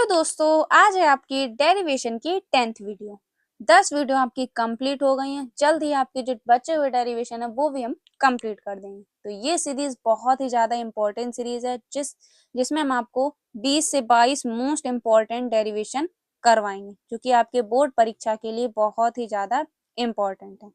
दोस्तों, आज है आपकी डेरिवेशन की 10th वीडियो। 10 वीडियो आपकी कंप्लीट हो गई हैं। जल्द ही आपके जो बचे हुए डेरिवेशन है वो भी हम कंप्लीट कर देंगे। तो ये सीरीज बहुत ही ज्यादा इंपॉर्टेंट सीरीज है जिसमें हम आपको 20 से 22 मोस्ट इंपॉर्टेंट डेरिवेशन करवाएंगे, जो कि आपके बोर्ड परीक्षा के लिए बहुत ही ज्यादा इम्पोर्टेंट है।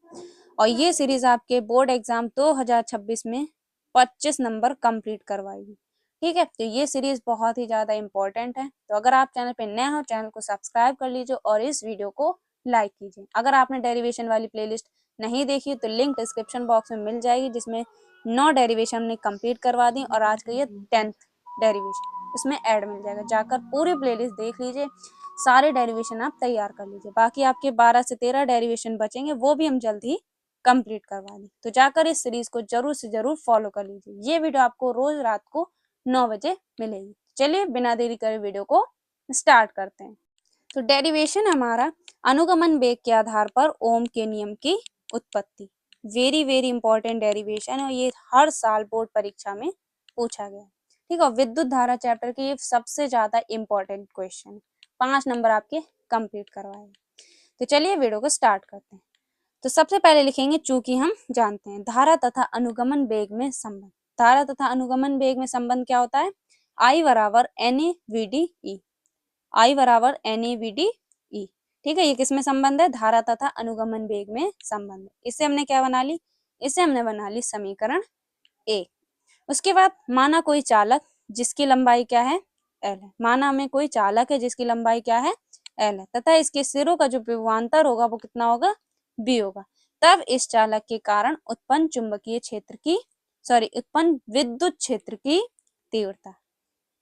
और ये सीरीज आपके बोर्ड एग्जाम 2026 में 25 नंबर कंप्लीट करवाएगी। ठीक है, तो ये सीरीज बहुत ही ज्यादा इंपॉर्टेंट है। तो अगर आप चैनल पे नए हो, चैनल को सब्सक्राइब कर लीजिए और इस वीडियो को लाइक कीजिए। अगर आपने डेरिवेशन वाली प्लेलिस्ट नहीं देखी तो लिंक डिस्क्रिप्शन बॉक्स में मिल जाएगी, जिसमें 9 डेरिवेशन हमने कंप्लीट करवा दी और आज का ये 10th डेरिवेशन इसमें ऐड मिल जाएगा। जाकर पूरी प्लेलिस्ट देख लीजिए, सारे डेरिवेशन आप तैयार कर लीजिए। बाकी आपके 12 से 13 डेरिवेशन बचेंगे, वो भी हम जल्द ही कंप्लीट करवा दें। तो जाकर इस सीरीज को जरूर से जरूर फॉलो कर लीजिए। ये वीडियो आपको रोज रात को 9 बजे मिलेगी। चलिए बिना देरी करे वीडियो को स्टार्ट करते हैं। तो डेरिवेशन हमारा अनुगमन वेग के आधार पर ओम के नियम की उत्पत्ति। वेरी वेरी इंपॉर्टेंट डेरिवेशन है और ये हर साल बोर्ड परीक्षा में पूछा गया। ठीक है, विद्युत धारा चैप्टर के ये सबसे ज्यादा इंपॉर्टेंट क्वेश्चन। 5 नंबर आपके कंप्लीट करवाए। तो चलिए वीडियो को स्टार्ट करते हैं। तो सबसे पहले लिखेंगे, चूंकि हम जानते हैं धारा तथा अनुगमन वेग में संबंध। धारा तथा अनुगमन वेग में संबंध क्या होता है? I बराबर NAVD/E। I बराबर NAVD/E। ठीक है, ये किसमें संबंध है? धारा तथा अनुगमन वेग में संबंध। इससे हमने क्या बना ली? इससे हमने बना ली समीकरण 1। उसके बाद माना कोई चालक जिसकी लंबाई क्या है? L है। माना हमें कोई चालक है जिसकी लंबाई क्या है? L है, तथा इसके सिरों का जो विभवांतर होगा वो कितना होगा? B होगा। तब इस चालक के कारण उत्पन्न चुंबकीय क्षेत्र की उत्पन्न विद्युत क्षेत्र की तीव्रता।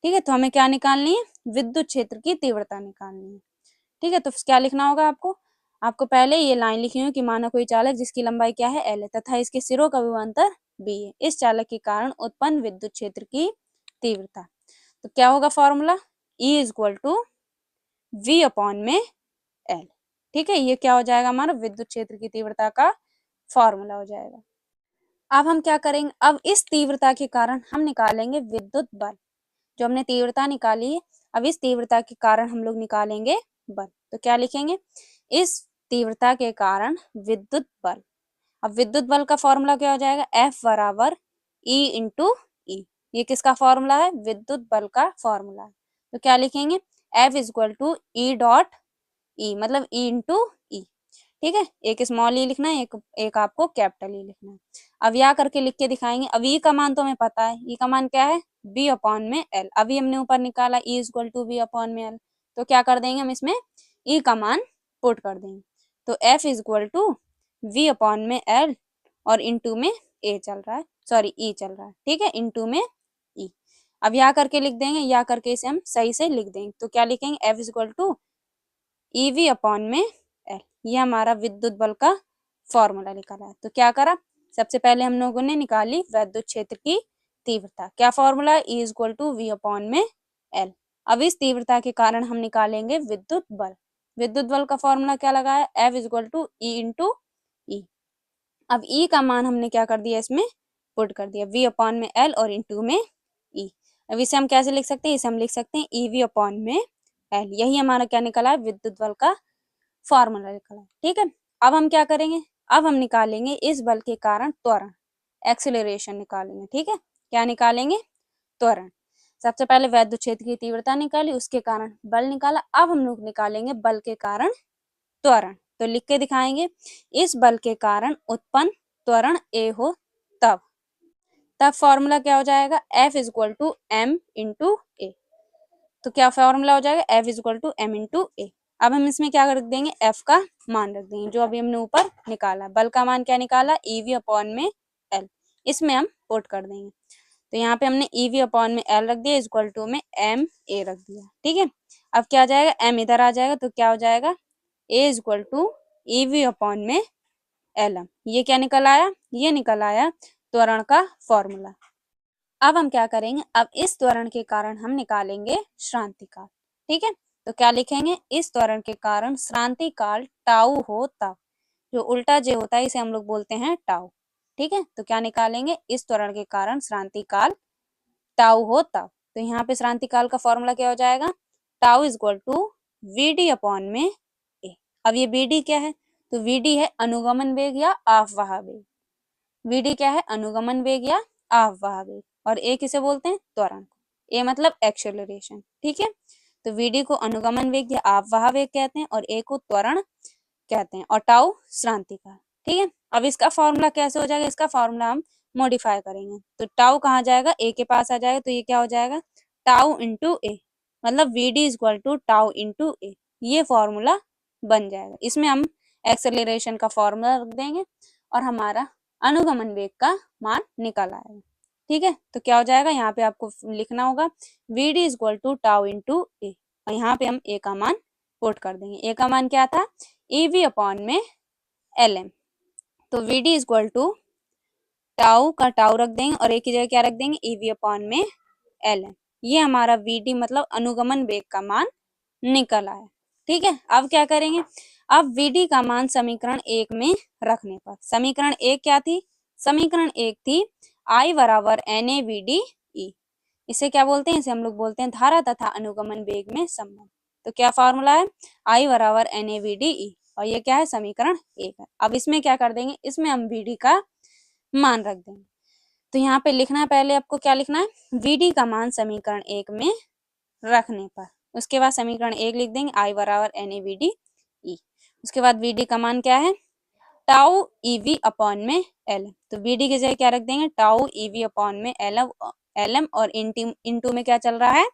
ठीक है, तो हमें क्या निकालनी है? विद्युत क्षेत्र की तीव्रता निकालनी है। ठीक है, तो क्या लिखना होगा आपको? आपको पहले ये लाइन लिखी है कि माना कोई चालक जिसकी लंबाई क्या है? L है, तथा इसके सिरों का विभवांतर B है। इस चालक के कारण उत्पन्न विद्युत क्षेत्र की तीव्रता। तो क्या होगा formula? E equal to V upon में L। ठीक है, ये क्या हो जाएगा? हमारा विद्युत क्षेत्र की तीव्रता का फॉर्मूला हो जाएगा। अब हम क्या करेंगे? अब इस तीव्रता के कारण हम निकालेंगे विद्युत बल। जो हमने तीव्रता निकाली है, अब इस तीव्रता के कारण हम लोग निकालेंगे बल। तो क्या लिखेंगे? इस तीव्रता के कारण विद्युत बल। अब विद्युत बल का फॉर्मूला क्या हो जाएगा? F बराबर E इंटू ई। ये किसका फॉर्मूला है? विद्युत बल का फॉर्मूला है। तो क्या लिखेंगे? F equal to E dot E, मतलब E इंटू ई। ठीक है, एक स्मॉल ई लिखना है, एक आपको कैपिटल ई लिखना है। अब या करके लिख के दिखाएंगे। अब ई का मान तो हमें पता है, ई का मान क्या है? बी अपॉन में एल। अभी हमने ऊपर निकाला E equal to B upon में एल, तो क्या कर देंगे हम इसमें? ई का मान पुट कर देंगे। तो F equal to V upon में एल और इंटू में ए चल रहा है, ई चल रहा है। ठीक है, इंटू में ई। अब या करके लिख देंगे, या करके इसे हम सही से लिख देंगे। तो क्या लिखेंगे? F equal to EV upon में एल। ये हमारा विद्युत बल का फॉर्मूला निकाला है। तो क्या करा? सबसे पहले हम लोगों ने निकाली विद्युत क्षेत्र की तीव्रता। क्या फॉर्मूला? E equal to V upon में एल। अब इस तीव्रता के कारण हम निकालेंगे विद्युत बल। विद्युत बल का फॉर्मूला क्या लगा है? F equal to E into E. अब E का मान हमने क्या कर दिया? इसमें पुट कर दिया, V अपॉन में L और इंटू में E। अब इसे हम कैसे लिख सकते हैं? इसे हम लिख सकते हैं EV अपॉन में L। यही हमारा क्या निकला है? विद्युत बल का फॉर्मूला निकला है। ठीक है, अब हम क्या करेंगे? अब हम निकालेंगे इस बल के कारण त्वरण, एक्सीलरेशन निकालेंगे। ठीक है, क्या निकालेंगे? त्वरण। सबसे पहले विद्युत क्षेत्र की तीव्रता निकाली, उसके कारण बल निकाला। अब हम लोग निकालेंगे बल के कारण त्वरण। तो लिख के दिखाएंगे, इस बल के कारण उत्पन्न त्वरण ए हो तब फॉर्मूला क्या हो जाएगा? F equal to M into A. तो क्या फॉर्मूला हो जाएगा? F equal to M into A. अब हम इसमें क्या रख देंगे? F का मान रख देंगे, जो अभी हमने ऊपर निकाला। बल का मान क्या निकाला? EV अपॉन में L। इसमें हम पुट कर देंगे। तो यहाँ पे हमने EV अपॉन में L रख दिया, इक्वल टू में एम ए रख दिया। ठीक है, अब क्या आ जाएगा? M इधर आ जाएगा, तो क्या हो जाएगा? A equal to EV upon में LM। ये क्या निकल आया? ये निकल आया त्वरण का फॉर्मूला। अब हम क्या करेंगे? अब इस त्वरण के कारण हम निकालेंगे श्रांति काल। ठीक है, तो क्या लिखेंगे? इस त्वरण के कारण श्रांति काल टाउ हो तब। जो उल्टा जे होता है इसे हम लोग बोलते हैं टाउ। ठीक है, तो क्या निकालेंगे? इस त्वरण के कारण श्रांति काल टाउ हो तब। तो यहाँ पे श्रांति काल का फॉर्मूला क्या हो जाएगा? Tau is equal to V D upon में ए। अब ये वी डी क्या है, तो वी डी है अनुगमन वेग या आफवाह वेग। वी डी क्या है, अनुगमन वेग या आफवाह वेग, और ए किसे बोलते हैं, त्वरण। ए मतलब एक्सेलरेशन, ठीक है। तो वी डी को अनुगमन वेग या आफवाह वेग कहते हैं और ए को त्वरण कहते हैं, और टाउ श्रांतिकाल, ठीक है। अब इसका फॉर्मूला कैसे हो जाएगा, इसका फॉर्मूला हम मॉडिफाई करेंगे। तो टाउ कहाँ जाएगा, ए के पास आ जाएगा, तो ये क्या हो जाएगा, टाउ इंटू ए, मतलब V D is equal to tau into A. ये फॉर्मूला बन जाएगा। इसमें हम एक्सेलरेशन का फॉर्मूला रख देंगे और हमारा अनुगमन वेग का मान निकल आएगा, ठीक है। तो क्या हो जाएगा, यहाँ पे आपको लिखना होगा V D is equal to tau into A, और यहाँ पे हम ए का मान पुट कर देंगे। ए का मान क्या था, ईवी अपॉन में एल एम। तो V D is equal to tau का टाउ रख देंगे और एक की जगह क्या रख देंगे, ईवी अपॉन में एल एम। ये हमारा वी डी मतलब अनुगमन वेग का मान निकल आया, ठीक है। अब क्या करेंगे, अब वी डी का मान समीकरण 1 में रखने पर, समीकरण 1 क्या थी, समीकरण 1 थी आई बराबर N A V D E. इसे क्या बोलते हैं, इसे हम लोग बोलते हैं धारा तथा अनुगमन वेग में संबंध। तो क्या फॉर्मूला है, आई बराबर N A V D E, और ये क्या है, समीकरण 1 है। अब इसमें क्या कर देंगे, इसमें हम वी डी का मान रख देंगे। तो यहाँ पे लिखना है, पहले आपको क्या लिखना है, वी डी का मान समीकरण 1 में रखने पर, उसके बाद समीकरण 1 लिख देंगे आई बराबर N A V D E. उसके बाद वी डी का मान क्या है, टाउ ईवी अपॉन में एल। तो वी डी की जगह क्या रख देंगे, टाउ ईवी अपॉन में एल एम, और इंटू में क्या चल रहा है,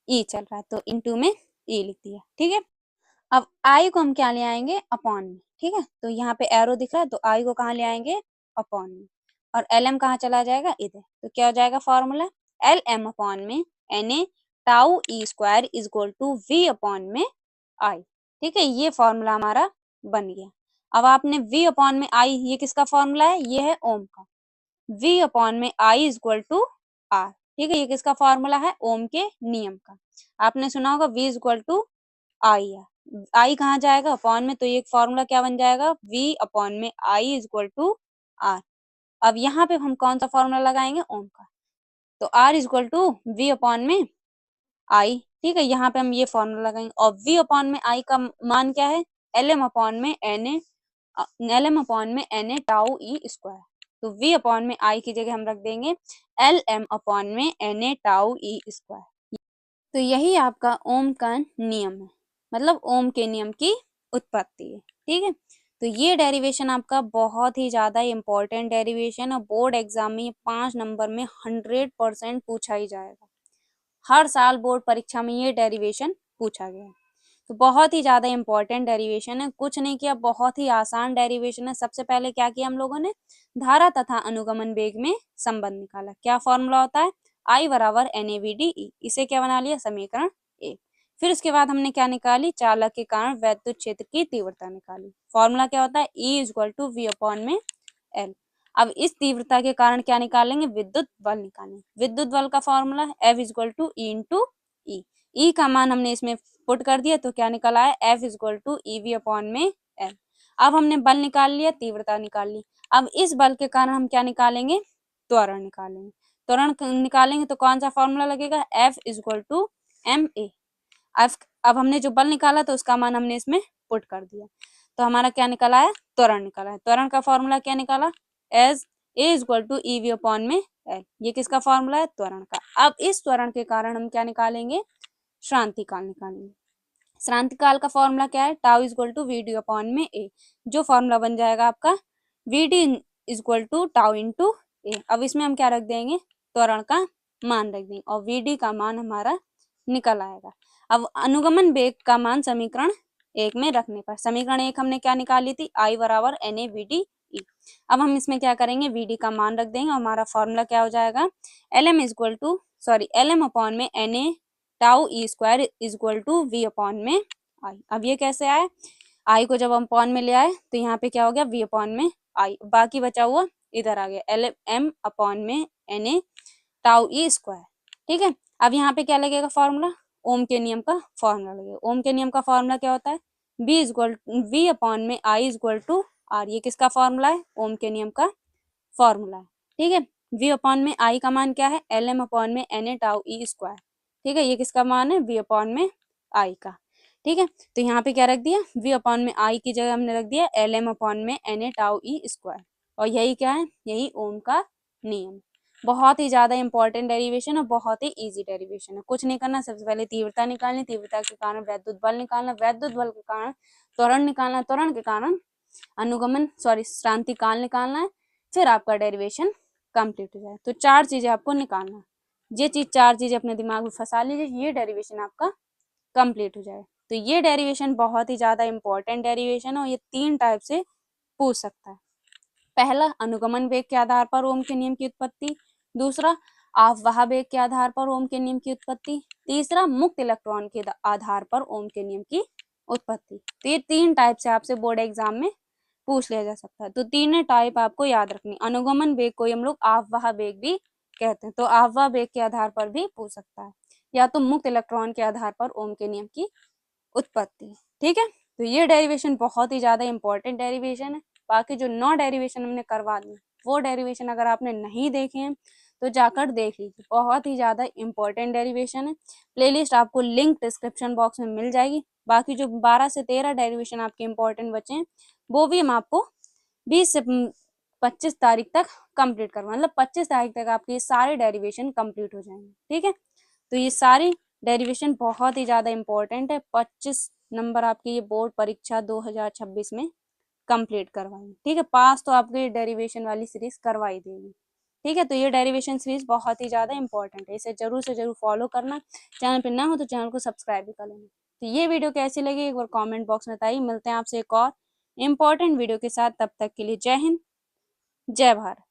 ई चल रहा है, तो इंटू में ई लिख दिया, ठीक है। अब आई को हम क्या ले आएंगे, अपॉन में, ठीक है। तो यहाँ पे एरो दिख रहा है, तो आई को कहाँ ले आएंगे, अपॉन में, और एल एम कहाँ चला जाएगा, इधर। तो क्या हो जाएगा फॉर्मूला, एल एम अपॉन में N A tau E square is equal to V upon में आई, ठीक है। ये फॉर्मूला हमारा बन गया। अब आपने v अपॉन में आई, ये किसका फॉर्मूला है, ये है ओम का। v अपॉन में I is equal to are, ठीक है। ये किसका फॉर्मूला है, ओम के नियम का। आपने सुना होगा v इज इक्वल टू आई है, आई कहाँ जाएगा, अपॉन में, तो ये फॉर्मूला क्या बन जाएगा, v अपॉन में I is equal to are. अब यहाँ पे हम कौन सा फॉर्मूला लगाएंगे, ओम का। तो r is equal to v upon में आई, ठीक है। यहाँ पे हम ये फॉर्मूला लगाएंगे, और v अपॉन में आई का मान क्या है, एल एम अपॉन में N A, L M upon में N A tau E square. तो v अपॉन में आई की जगह हम रख देंगे एल एम अपॉन में N A tau E square. तो यही आपका ओम का नियम है, मतलब ओम के नियम की उत्पत्ति है, ठीक है। तो ये डेरिवेशन आपका बहुत ही ज्यादा इम्पोर्टेंट डेरिवेशन है, बोर्ड एग्जाम में 5 नंबर में 100% पूछा ही जाएगा। हर साल बोर्ड परीक्षा में ये डेरिवेशन पूछा गया है। तो बहुत ही ज्यादा इंपॉर्टेंट डेरिवेशन है, कुछ नहीं किया, बहुत ही आसान डेरिवेशन है। सबसे पहले क्या किया हम लोगों ने, धारा तथा अनुगमन वेग में संबंध निकाला। क्या फॉर्मूला होता है, आई बराबर N A V D E, इसे क्या बना लिया, समीकरण 1। फिर उसके बाद हमने क्या निकाली, चालक के कारण वैद्युत क्षेत्र की तीव्रता निकाली। फॉर्मूला क्या होता है, E is equal to V upon में एल। अब इस तीव्रता के कारण क्या निकालेंगे, विद्युत बल निकालेंगे। विद्युत बल का formula F is equal to E into E. E का मान हमने इसमें पुट कर दिया, तो क्या निकल आया, F is equal to E V upon में एल। अब हमने बल निकाल लिया, तीव्रता निकाल ली। अब इस बल के कारण हम क्या निकालेंगे, त्वरण निकालेंगे। त्वरण निकालेंगे तो कौन सा फॉर्मूला लगेगा, F is equal to M A. अब हमने जो बल निकाला तो उसका मान हमने इसमें पुट कर दिया, तो हमारा क्या निकला है, त्वरण निकला है। त्वरण का फॉर्मूला क्या निकाला, as A is equal to E V upon में एल। ये किसका फॉर्मूला है, त्वरण का। अब इस त्वरण के कारण हम क्या निकालेंगे, श्रांतिकाल निकालेंगे। श्रांतिकाल का फॉर्मूला क्या है, tau is equal to V D upon में ए। जो फॉर्मूला बन जाएगा आपका, V D is equal to tau into A. अब इसमें हम क्या रख देंगे, त्वरण का मान रख देंगे, और वी डी का मान हमारा निकल आएगा। अब अनुगमन वेग का मान समीकरण 1 में रखने पर, समीकरण 1 हमने क्या निकाली थी, आई बराबर N A V D E. अब हम इसमें क्या करेंगे, वी डी का मान रख देंगे, और हमारा फॉर्मूला क्या हो जाएगा, L M is equal to L M upon में N A tau E square is equal to V upon में आई। अब ये कैसे आए, आई को जब हम अपॉन में ले आए तो यहाँ पे क्या हो गया, वी अपॉन में आई, बाकी बचा हुआ इधर आ गया, एल एम अपॉन में N A tau E square, ठीक है। अब यहाँ पे क्या लगेगा फॉर्मूला, ओम के नियम का फॉर्मूला लगेगा। ओम के नियम का फॉर्मूला क्या होता है, B is equal V upon में I is equal to R. ये किसका फॉर्मूला है, ओम के नियम का फॉर्मूला है, ठीक है। वी अपॉन में आई का मान क्या है, एल एम अपॉन में N A tau E square, ठीक है। ये किसका मान है, वी अपॉन में आई का। ठीक है, तो यहाँ पे क्या रख दिया, v अपॉन में आई की जगह हमने रख दिया lm अपॉन में na टाउ ई स्क्वायर, और यही क्या है, यही ओम का नियम। बहुत ही ज्यादा इंपॉर्टेंट डेरिवेशन और बहुत ही इजी डेरिवेशन है। कुछ नहीं करना, सबसे पहले तीव्रता निकालनी, तीव्रता के कारण वैद्युत बल निकालना, वैद्युत बल के कारण त्वरण निकालना, त्वरण के कारण अनुगमन श्रांति काल निकालना है, फिर आपका डेरिवेशन कंप्लीट हो जाए। तो 4 चीजें आपको निकालना है, ये चीज 4 चीजें अपने दिमाग में फंसा लीजिए, ये डेरिवेशन आपका कंप्लीट हो जाए। तो ये डेरिवेशन बहुत ही ज्यादा इंपॉर्टेंट डेरिवेशन है और ये 3 टाइप से पूछ सकता है। पहला, अनुगमन वेग के आधार पर ओम के नियम की उत्पत्ति। दूसरा, आफवाह वेग के आधार पर ओम के नियम की उत्पत्ति। तीसरा, मुक्त इलेक्ट्रॉन के आधार पर ओम के नियम की उत्पत्ति। तो ये 3 टाइप से आपसे बोर्ड एग्जाम में पूछ लिया जा सकता है। तो तीनों टाइप आपको याद रखनी। अनुगमन वेग को हम लोग आफवाह वेग भी कहते हैं, तो आफवाह वेग के आधार पर भी पूछ सकता है, या तो मुक्त इलेक्ट्रॉन के आधार पर ओम के नियम की उत्पत्ति। ठीक है, तो ये डेरिवेशन बहुत ही ज्यादा इंपॉर्टेंट डेरिवेशन है। बाकी जो 9 डेरिवेशन हमने करवा दी, वो डेरिवेशन अगर आपने नहीं देखे हैं तो जाकर देख लीजिए, बहुत ही ज्यादा इंपॉर्टेंट डेरिवेशन है। प्लेलिस्ट आपको लिंक डिस्क्रिप्शन बॉक्स में मिल जाएगी। बाकी जो 12 से 13 डेरिवेशन आपके इंपॉर्टेंट बचे हैं, वो भी हम आपको 20 से 25 तारीख तक कंप्लीट करवा, मतलब 25 तारीख तक आपके ये सारे डेरिवेशन कंप्लीट हो जाएंगे। ठीक है, तो ये सारी डेरिवेशन बहुत ही ज्यादा इंपॉर्टेंट है। 25 नंबर आपकी ये बोर्ड परीक्षा 2026 में कंप्लीट करवाएंगे। ठीक है, पास तो आपको ये डेरिवेशन वाली सीरीज करवाई देगी। ठीक है, तो ये डेरिवेशन सीरीज बहुत ही ज्यादा इंपॉर्टेंट है, इसे जरूर से जरूर फॉलो करना। चैनल पे ना हो तो चैनल को सब्सक्राइब भी कर लेना। तो ये वीडियो कैसी लगी एक बार कॉमेंट बॉक्स में बताइए। मिलते हैं आपसे एक और इम्पोर्टेंट वीडियो के साथ, तब तक के लिए जय हिंद, जय भारत।